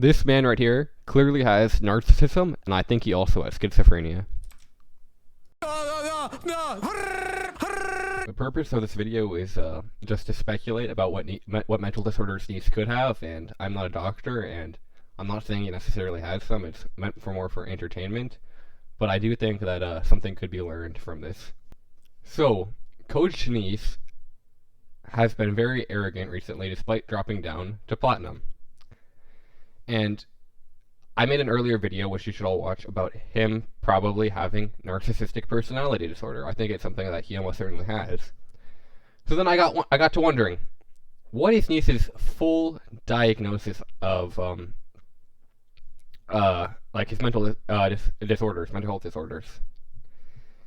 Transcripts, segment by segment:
This man right here clearly has narcissism, and I think he also has schizophrenia. The purpose of this video is just to speculate about what mental disorders NEACE could have, and I'm not a doctor, and I'm not saying he necessarily has some. It's meant for more for entertainment, but I do think that something could be learned from this. So, Coach NEACE has been very arrogant recently, despite dropping down to platinum. And I made an earlier video, which you should all watch, about him probably having narcissistic personality disorder. I think it's something that he almost certainly has. So then I got to wondering, what is NEACE's full diagnosis of like his mental disorders, mental health disorders?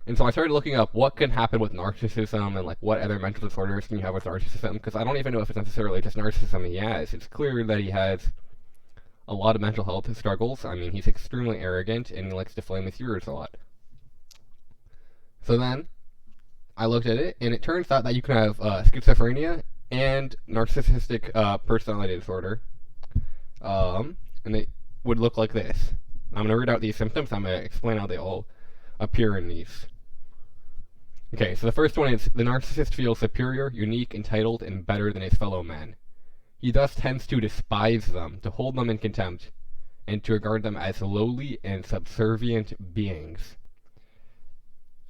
And so I started looking up what can happen with narcissism and like what other mental disorders can you have with narcissism, because I don't even know if it's necessarily just narcissism he has. It's clear that he has a lot of mental health struggles. I mean, he's extremely arrogant and he likes to flame his viewers a lot. So then I looked at it, and it turns out that you can have schizophrenia and narcissistic personality disorder, and they would look like this. I'm going to read out these symptoms. I'm going to explain how they all appear in these. Okay, so the first one is the narcissist feels superior, unique, entitled, and better than his fellow men. He thus tends to despise them, to hold them in contempt, and to regard them as lowly and subservient beings.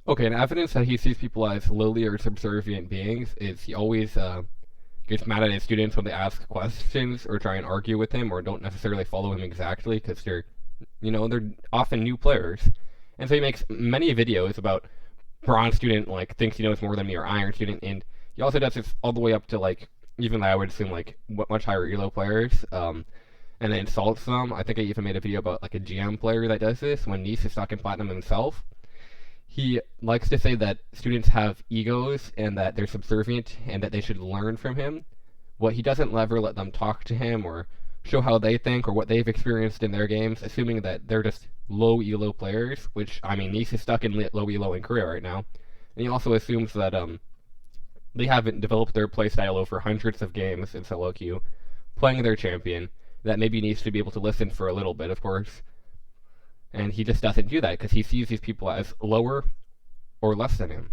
Okay, and evidence that he sees people as lowly or subservient beings is he always gets mad at his students when they ask questions or try and argue with him or don't necessarily follow him exactly because they're often new players. And so he makes many videos about bronze student like thinks he knows more than me, or iron student, and he also does this all the way up to like even I would assume like much higher elo players, and then insults them. I think I even made a video about like a GM player that does this when NEACE is stuck in platinum himself. He likes to say that students have egos and that they're subservient and that they should learn from him. What he doesn't ever let them talk to him or show how they think or what they've experienced in their games, assuming that they're just low elo players, which, I mean, NEACE is stuck in low elo in Korea right now. And he also assumes that they haven't developed their playstyle over hundreds of games in solo queue, playing their champion, that maybe needs to be able to listen for a little bit, of course. And he just doesn't do that because he sees these people as lower or less than him.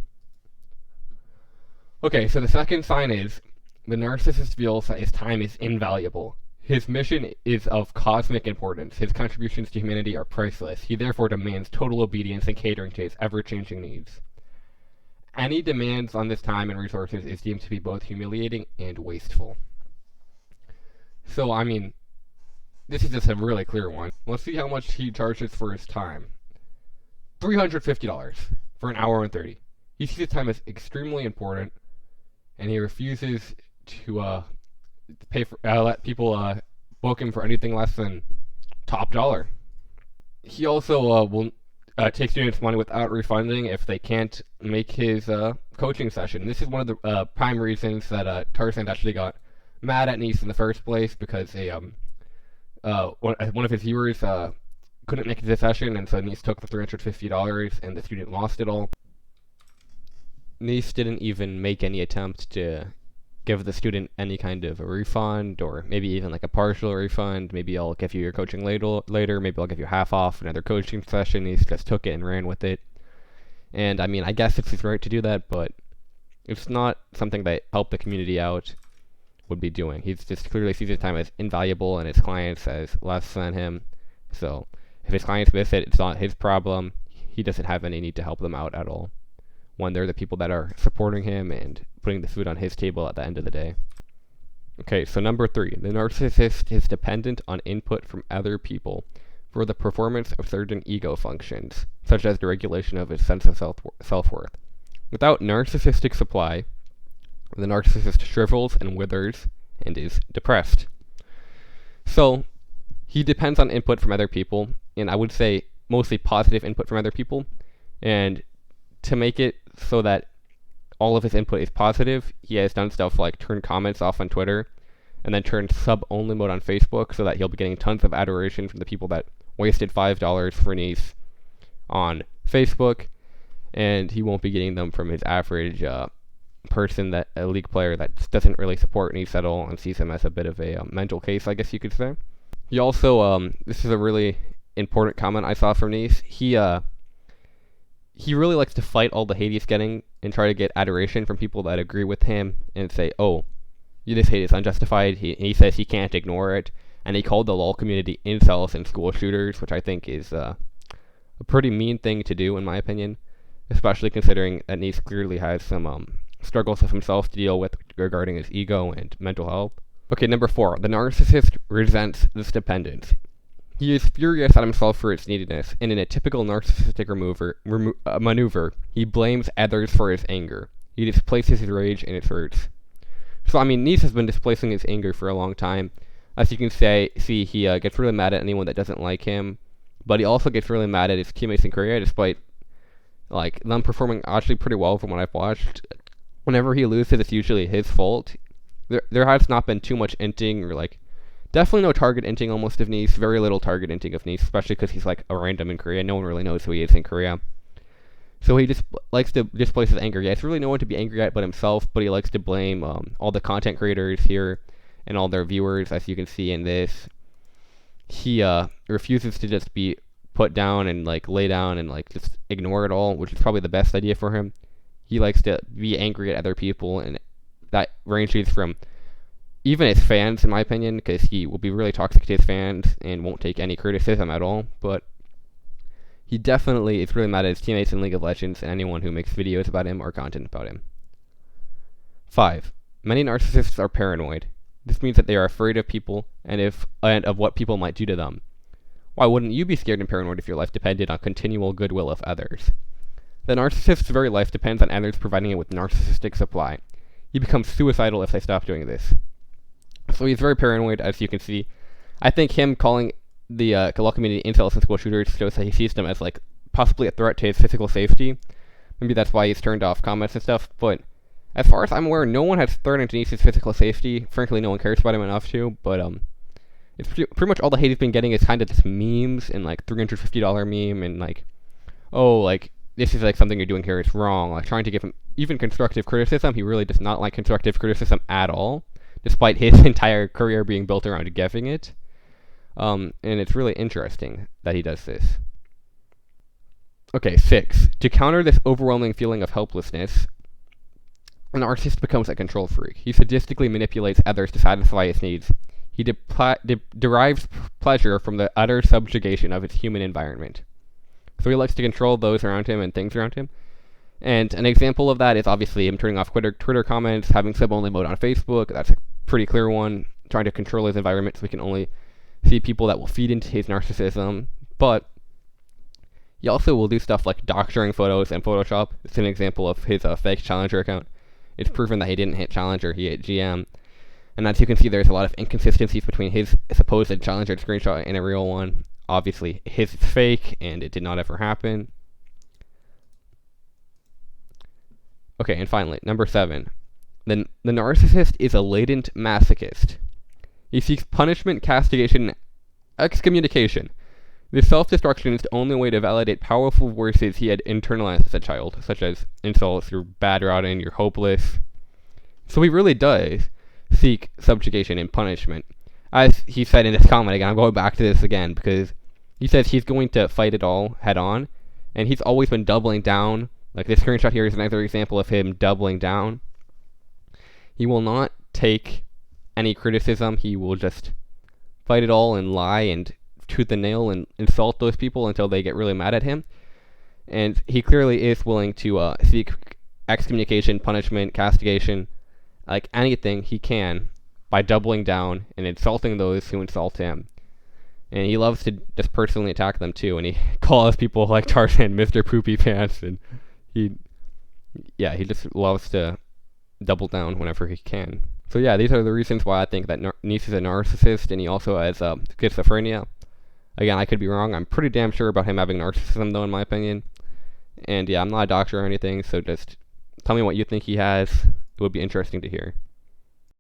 Okay, so the second sign is the narcissist feels that his time is invaluable. His mission is of cosmic importance. His contributions to humanity are priceless. He therefore demands total obedience and catering to his ever-changing needs. Any demands on this time and resources is deemed to be both humiliating and wasteful. So, I mean, this is just a really clear one. Let's see how much he charges for his time. $350 for an hour and 30. He sees his time as extremely important, and he refuses to pay for let people book him for anything less than top dollar. He also will take students' money without refunding if they can't make his coaching session. This is one of the prime reasons that Tarzan actually got mad at NEACE in the first place, because one of his viewers couldn't make the session, and so NEACE took the $350 and the student lost it all. NEACE didn't even make any attempt to give the student any kind of a refund, or maybe even like a partial refund. Maybe I'll give you your coaching later, maybe I'll give you half off another coaching session. NEACE just took it and ran with it. And I mean, I guess it's his right to do that, but it's not something that helped the community out would be doing. He just clearly sees his time as invaluable and his clients as less than him. So if his clients miss it, it's not his problem. He doesn't have any need to help them out at all, when they're the people that are supporting him and putting the food on his table at the end of the day. Okay, so number 3, the narcissist is dependent on input from other people for the performance of certain ego functions, such as the regulation of his sense of self-worth. Without narcissistic supply, the narcissist shrivels and withers and is depressed. So, he depends on input from other people, and I would say mostly positive input from other people, and to make it so that all of his input is positive, he has done stuff like turn comments off on Twitter, and then turn sub-only mode on Facebook so that he'll be getting tons of adoration from the people that wasted $5 for NEACE on Facebook, and he won't be getting them from his average person, that a league player that doesn't really support NEACE at all and sees him as a bit of a mental case, I guess you could say. He also, this is a really important comment I saw from NEACE. He really likes to fight all the hate he's getting and try to get adoration from people that agree with him and say, oh, this hate is unjustified. He says he can't ignore it. And he called the LOL community incels and school shooters, which I think is a pretty mean thing to do, in my opinion, especially considering that NEACE clearly has some struggles of himself to deal with regarding his ego and mental health. Okay, number 4. The narcissist resents this dependence. He is furious at himself for its neediness, and in a typical narcissistic maneuver, he blames others for his anger. He displaces his rage and its hurts. So, I mean, NEACE has been displacing his anger for a long time. As you can see, he gets really mad at anyone that doesn't like him, but he also gets really mad at his teammates in Korea, despite like them performing actually pretty well from what I've watched. Whenever he loses, it's usually his fault. There has not been too much inting, or like definitely no target inting almost of NEACE. Very little target inting of NEACE, especially because he's like a random in Korea. No one really knows who he is in Korea. So he just likes to displace his anger. Yeah, it's really no one to be angry at but himself, but he likes to blame all the content creators here and all their viewers, as you can see in this. He refuses to just be put down and like lay down and like just ignore it all, which is probably the best idea for him. He likes to be angry at other people, and that ranges from even his fans, in my opinion, because he will be really toxic to his fans and won't take any criticism at all, but he definitely is really mad at his teammates in League of Legends and anyone who makes videos about him or content about him. 5. Many narcissists are paranoid. This means that they are afraid of people and of what people might do to them. Why wouldn't you be scared and paranoid if your life depended on continual goodwill of others? The narcissist's very life depends on others providing it with narcissistic supply. He becomes suicidal if they stop doing this. So he's very paranoid, as you can see. I think him calling the LOL community incels and school shooters shows that he sees them as like possibly a threat to his physical safety. Maybe that's why he's turned off comments and stuff, but as far as I'm aware, no one has threatened NEACE's physical safety. Frankly, no one cares about him enough to, but it's pretty much all the hate he's been getting is kind of just memes and like $350 meme and like, oh, like this is like something you're doing here is wrong. Like trying to give him even constructive criticism. He really does not like constructive criticism at all, despite his entire career being built around giving it. And it's really interesting that he does this. Okay, 6. To counter this overwhelming feeling of helplessness, a narcissist becomes a control freak. He sadistically manipulates others to satisfy his needs. He derives pleasure from the utter subjugation of his human environment. So he likes to control those around him and things around him. And an example of that is obviously him turning off Twitter comments, having sub-only mode on Facebook. That's a pretty clear one. Trying to control his environment so he can only see people that will feed into his narcissism. But he also will do stuff like doctoring photos and Photoshop. It's an example of his fake Challenger account. It's proven that he didn't hit Challenger, he hit GM. And as you can see, there's a lot of inconsistencies between his supposed Challenger screenshot and a real one. Obviously, his is fake, and it did not ever happen. Okay, and finally, number 7. The narcissist is a latent masochist. He seeks punishment, castigation, and excommunication. This self-destruction is the only way to validate powerful voices he had internalized as a child, such as insults, you're bad rotten, you're hopeless. So he really does seek subjugation and punishment. As he said in this comment, again, I'm going back to this again, because he says he's going to fight it all head on, and he's always been doubling down. Like this screenshot here is another example of him doubling down. He will not take any criticism. He will just fight it all and lie and tooth and nail and insult those people until they get really mad at him. And he clearly is willing to seek excommunication, punishment, castigation, like anything he can by doubling down and insulting those who insult him. And he loves to just personally attack them too, and he calls people like Tarzan Mr. Poopy Pants, and he just loves to double down whenever he can. So yeah, these are the reasons why I think that NEACE is a narcissist, and he also has schizophrenia. Again, I could be wrong. I'm pretty damn sure about him having narcissism, though, in my opinion. And yeah, I'm not a doctor or anything, so just tell me what you think he has. It would be interesting to hear.